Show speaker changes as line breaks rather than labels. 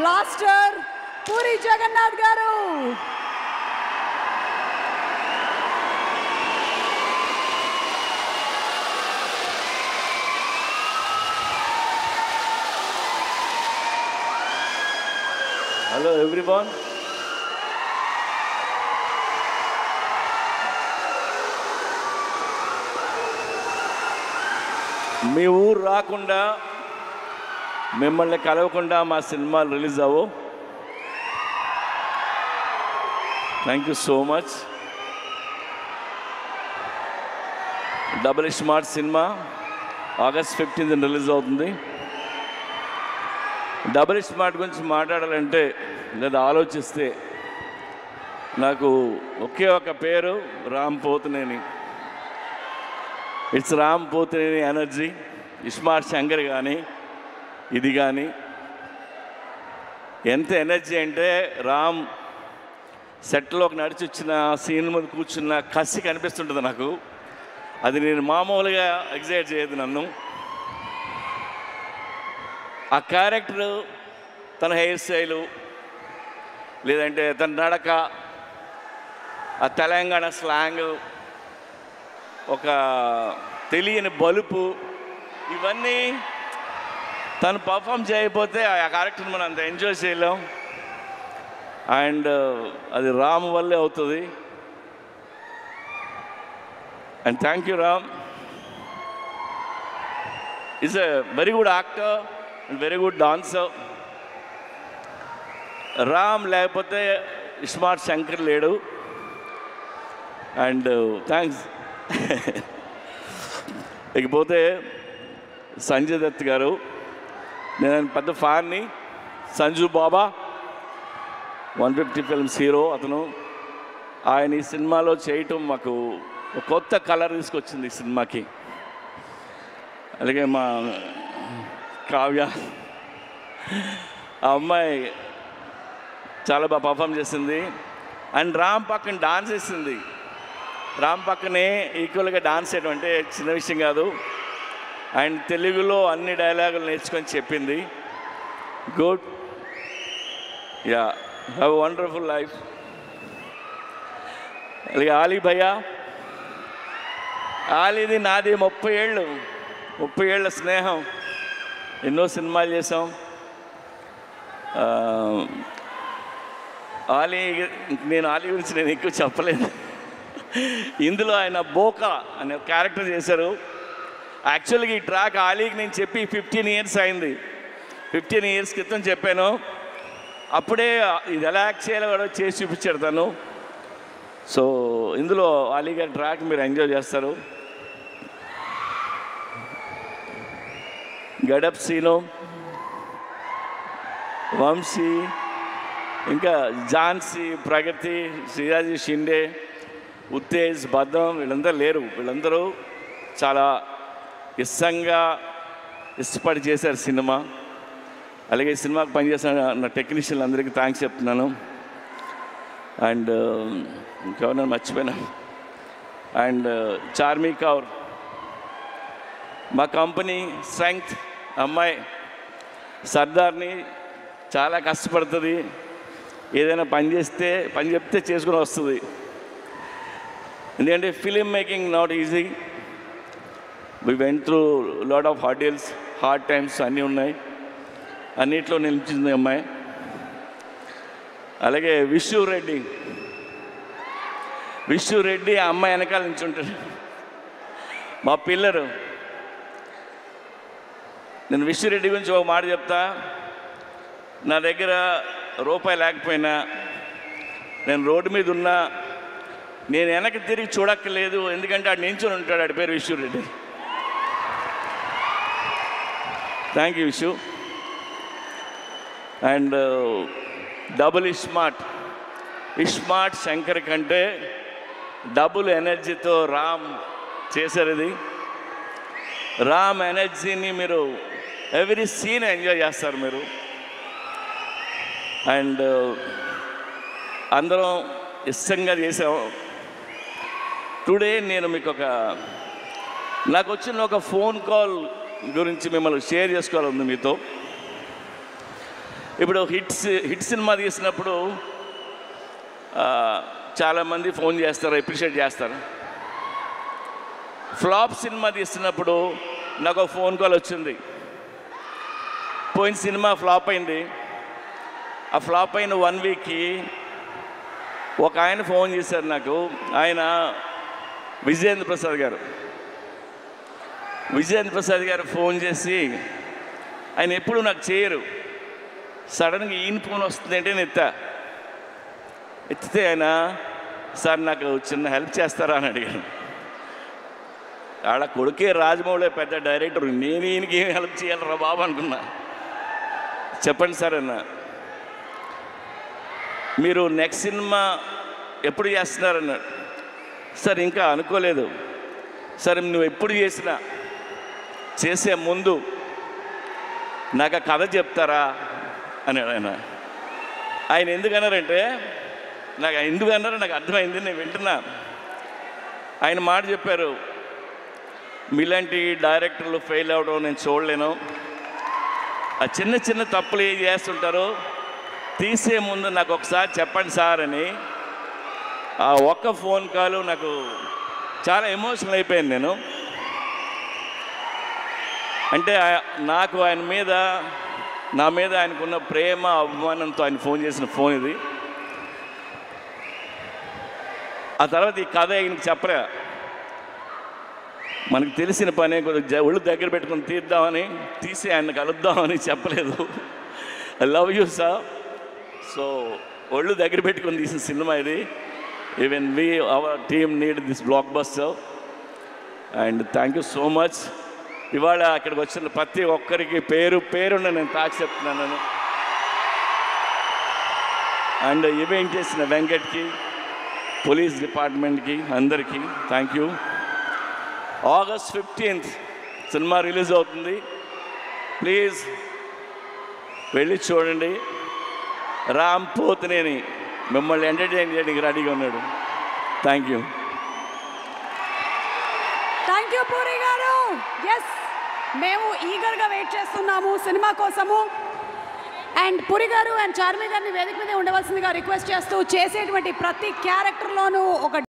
Blaster puri Jagannadh గారు.
Hello everyone. మీ ఊరు రాకుండా మిమ్మల్ని కలవకుండా మా సినిమాలు రిలీజ్ అవ్వవు. Thank you so much. Double smart సినిమా August 15th రిలీజ్ అవుతుంది. డబుల్ స్మార్ట్ గురించి మాట్లాడాలంటే లేదా ఆలోచిస్తే నాకు ఒకే ఒక పేరు, Ram Pothineni. It's Ram Pothineni energy. Smart Shankar కానీ ఇది కానీ ఎంత ఎనర్జీ అంటే రామ్ సెట్లోకి నడిచి వచ్చిన సీన్ మీద కూర్చున్న కసి కనిపిస్తుంటుంది నాకు. అది నేను మామూలుగా ఎగ్జైట్ చేయదు నన్ను. ఆ క్యారెక్టరు, తన హెయిర్ స్టైలు, లేదంటే తన నడక, ఆ తెలంగాణ స్లాంగ్, ఒక తెలియని బలుపు, ఇవన్నీ తను పర్ఫామ్ చేయకపోతే ఆ క్యారెక్టర్ని మనం అంత ఎంజాయ్ చేయలేం. అండ్ అది రామ్ వల్లే అవుతుంది. And thank you Ram. Is a very good actor and very good dancer. Ram లేకపోతే స్మార్ట్ శంకర్ లేడు. And thanks. ఇకపోతే సంజయ్ దత్ గారు, నేను పెద్ద ఫ్యాన్ని. సంజు బాబా 150 ఫిల్మ్స్ హీరో అతను. ఆయన ఈ సినిమాలో చేయటం మాకు ఒక కొత్త కలర్ తీసుకొచ్చింది ఈ సినిమాకి. అలాగే మా కావ్య, ఆ అమ్మాయి చాలా బాగా పర్ఫామ్ చేసింది. అండ్ రామ్ పక్కన డాన్స్ చేసింది. రామ్ పక్కనే ఈక్వల్గా డాన్స్ చేయడం అంటే చిన్న విషయం కాదు. అండ్ తెలుగులో అన్ని డైలాగులు నేర్చుకొని చెప్పింది. Good. Yeah, have a wonderful life. అలాగే ఆలీ భయ్యా. ఆలీది నాది 30 ఏళ్ళ స్నేహం. ఎన్నో సినిమాలు చేసాం. నేను ఆలీ గురించి నేను ఎక్కువ చెప్పలేదు. ఇందులో ఆయన బోకా అనే క్యారెక్టర్ చేశారు. యాక్చువల్గా ఈ ట్రాక్ ఆలీకి నేను చెప్పి 15 ఇయర్స్ అయింది. 15 ఇయర్స్ క్రితం చెప్పాను. అప్పుడే ఇది ఎలా యాక్ట్ చేయాలో కూడా చేసి చూపించాడు తను. సో ఇందులో ఆలీ గారి ట్రాక్ మీరు ఎంజాయ్ చేస్తారు. గడప్ సీను, వంశీ, ఇంకా ఝాన్సీ, ప్రగతి, శ్రీరాజీ షిండే, ఉత్తేజ్, భద్రం, వీళ్ళందరూ లేరు. వీళ్ళందరూ చాలా ఇష్టపడి చేశారు సినిమా. అలాగే ఈ సినిమాకి పనిచేసిన నా టెక్నీషియన్లు అందరికీ థ్యాంక్స్ చెప్తున్నాను. అండ్ ఇంకెవరైనా మర్చిపోయినా. అండ్ చార్మీ కౌర్, మా కంపెనీ స్ట్రెంగ్త్ అమ్మాయి. సర్దార్ని చాలా కష్టపడుతుంది. ఏదైనా పని చెప్తే చేసుకుని వస్తుంది. ఎందుకంటే film making not easy. We went through lot of hard times అన్నీ ఉన్నాయి. అన్నిట్లో నిలిచింది అమ్మాయి. అలాగే విష్ణు రెడ్డి ఆ అమ్మాయి వెనకాల నిల్చుంటాడు, మా పిల్లరు. నేను విష్ణు రెడ్డి గురించి ఒక మాట చెప్తా. నా దగ్గర రూపాయి లేకపోయినా, నేను రోడ్డు మీద ఉన్నా, నేను వెనక్కి తిరిగి చూడక్కర్లేదు. ఎందుకంటే ఆడు నించుని ఉంటాడు. ఆడి పేరు Vishnu Reddy. Thank you Vishnu. And double smart Shankar కంటే డబుల్ ఎనర్జీతో రామ్ చేశారు. ఇది రామ్ ఎనర్జీని మీరు ఎవ్రీ సీన్ ఎంజాయ్ చేస్తారు మీరు. అండ్ అందరం ఇష్టంగా చేసాము. టుడే నేను మీకు నాకు వచ్చిన ఒక ఫోన్ కాల్ గురించి మిమ్మల్ని షేర్ చేసుకోవాలని మీతో. ఇప్పుడు హిట్ సినిమా తీసినప్పుడు చాలామంది ఫోన్ చేస్తారు, అప్రిషియేట్ చేస్తారు. ఫ్లాప్ సినిమా తీస్తున్నప్పుడు నాకు ఒక ఫోన్ కాల్ వచ్చింది. పోయిన సినిమా ఫ్లాప్ అయింది. ఆ ఫ్లాప్ అయిన 1 వీక్కి ఒక ఆయన ఫోన్ చేశారు నాకు. ఆయన విజయేంద్ర ప్రసాద్ గారు ఫోన్ చేసి, ఆయన ఎప్పుడు నాకు చేయరు, సడన్గా ఈయన ఫోన్ వస్తుందంటే నేను ఎత్తితే ఆయన, సార్ నాకు చిన్న హెల్ప్ చేస్తారా అని అడిగాను. ఆడ కొడుకే రాజమౌళి పెద్ద డైరెక్టర్, నేను ఈయనకి ఏం హెల్ప్ చేయాలరా బాబు అనుకున్నా. చెప్పండి సార్ అన్న, మీరు నెక్స్ట్ సినిమా ఎప్పుడు చేస్తున్నారన్నాడు. సార్ ఇంకా అనుకోలేదు. సరే నువ్వు ఎప్పుడు చేసినా చేసే ముందు నాకు ఆ కథ చెప్తారా అన్నాడు ఆయన. ఆయన ఎందుకన్నారంటే, ఎందుకన్నారో నాకు అర్థమైంది, నేను వింటున్నా. ఆయన మాట చెప్పారు, మీలాంటి డైరెక్టర్లు ఫెయిల్ అవ్వడం నేను చూడలేను. ఆ చిన్న చిన్న తప్పులు ఏం చేస్తుంటారో తీసే ముందు నాకు ఒకసారి చెప్పండి సార్ అని. ఆ ఒక్క ఫోన్ కాల్ నాకు చాలా ఎమోషనల్ అయిపోయాను నేను. అంటే నాకు ఆయన మీద, నా మీద ఆయనకున్న ప్రేమ అభిమానంతో ఆయన ఫోన్ చేసిన ఫోన్ ఇది. ఆ తర్వాత ఈ కథ ఆయనకి చెప్పలే, మనకు తెలిసిన పనే కొద్దిగా ఒళ్ళు దగ్గర పెట్టుకుని తీసి ఆయన కలుద్దామని చెప్పలేదు. I love you sir. So ఒళ్ళు దగ్గర పెట్టుకుని తీసిన సినిమా ఇది. Even our team need this block buster and thank you so much. ఇవాళ అక్కడికి వచ్చిన ప్రతి ఒక్కరికి పేరున్న నేను చెప్తున్నాను. అండ్ ఈవెంట్ చేసిన వెంకట్కి, పోలీస్ డిపార్ట్మెంట్కి, అందరికీ thank you. August 15th cinema release అవుతుంది. ప్లీజ్ వెళ్ళి చూడండి. రామ్ పోతినేని మిమ్మల్ని ఎంటర్టైన్ చేయడానికి రెడీగా ఉన్నాడు. Thank you.
Thank you puri గారు. ఎస్, మేము ఈగర్గా వెయిట్ చేస్తున్నాము సినిమా కోసము. అండ్ పూరి గారు అండ్ చార్మి గారిని వేదిక మీద ఉండవలసిందిగా రిక్వెస్ట్ చేస్తూ, చేసేటువంటి ప్రతి క్యారెక్టర్లోనూ ఒక